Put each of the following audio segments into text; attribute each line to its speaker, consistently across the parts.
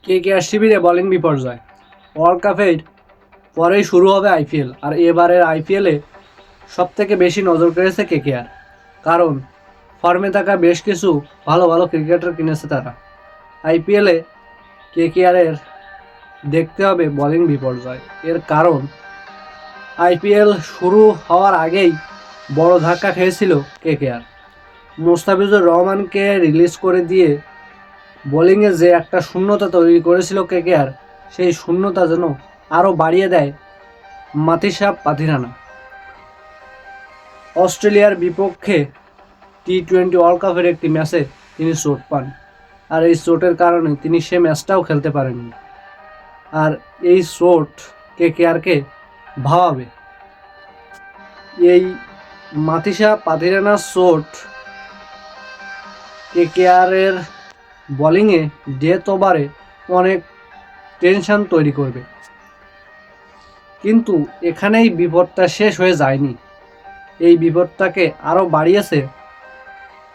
Speaker 1: KKR শিবিরে bowling বিপর্যয়। World কাপের পরেই শুরু হবে আইপিএল, আর এবারের আইপিএলে সবথেকে বেশি নজর কেড়েছে কেকেআর। কারণ ফর্মে থাকা বেশ কিছু ভালো ভালো ক্রিকেটার কিনেছে তারা। আইপিএলে কেকেআরের দেখতে হবে বোলিং বিপর্যয়। এর কারণ আইপিএল শুরু হওয়ার আগেই বড় ধাক্কা খেয়েছিল কেকেআর। মোস্তাফিজুর রহমানকে রিলিজ করে দিয়ে বোলিংয়ে যে একটা শূন্যতা তৈরি করেছিল কেকেআর, সেই শূন্যতা যেন আরও বাড়িয়ে দেয় মাতিসা পাথিরানা। অস্ট্রেলিয়ার বিপক্ষে টি-20 ওয়ার্ল্ড কাপের একটি ম্যাচে তিনি চোট পান, আর এই চোটের কারণে তিনি সে ম্যাচটাও খেলতে পারেননি। আর এই চোট কেকেআরকে ভাবাবে। এই মাতিসা পাথিরানার চোট কেকেআরের বোলিংয়ে ডেথ ওভারে অনেক টেনশন তৈরি করবে। কিন্তু এখানেই বিপদটা শেষ হয়ে যায়নি। এই বিপদটাকে আরও বাড়িয়েছে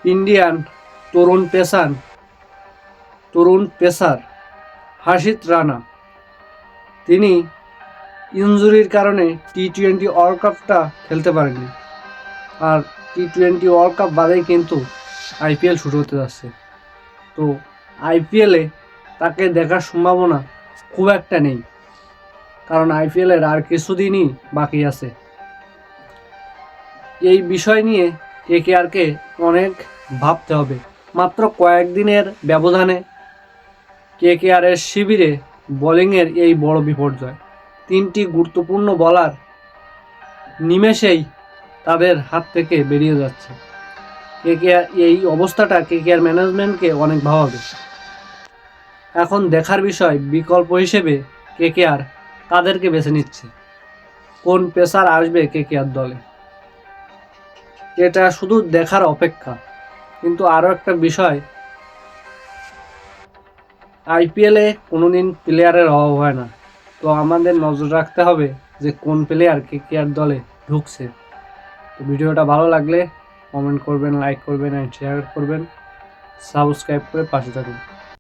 Speaker 1: ইন্ডিয়ান তরুণ পেসার হার্ষিত রানা। তিনি ইনজুরির কারণে টি-20 ওয়ার্ল্ড কাপটা খেলতে পারেননি, আর টি-20 ওয়ার্ল্ড কাপ বাদেই কিন্তু আইপিএল শুরু হতে যাচ্ছে। তো আইপিএলে তাকে দেখার সম্ভাবনা খুব একটা নেই, কারণ আইপিএলের আর কিছুদিনই বাকি আছে। এই বিষয় নিয়ে কেকেআরকে অনেক ভাবতে হবে। মাত্র কয়েকদিনের ব্যবধানে কেকেআরের শিবিরে বোলিংয়ের এই বড় বিপর্যয়। তিনটি গুরুত্বপূর্ণ বোলার নিমেষেই তাদের হাত থেকে বেরিয়ে যাচ্ছে। কেকেআর এই অবস্থাটা কেকেআর ম্যানেজমেন্টকে অনেক ভাবাবে। এখন দেখার বিষয় বিকল্প হিসেবে কেকেআর কাদেরকে বেছে নিচ্ছে, কোন পেসার আসবে কেকেআর দলে, এটা শুধু দেখার অপেক্ষা। কিন্তু আরও একটা বিষয়, আইপিএলে কোনোদিন প্লেয়ারের অভাব হয় না। তো আমাদের নজর রাখতে হবে যে কোন প্লেয়ার কেকেআর দলে ঢুকছে। তো ভিডিওটা ভালো লাগলে কমেন্ট করবেন, লাইক করবেন, অ্যান্ড শেয়ার করবেন, সাবস্ক্রাইব করে পাশে থাকুন।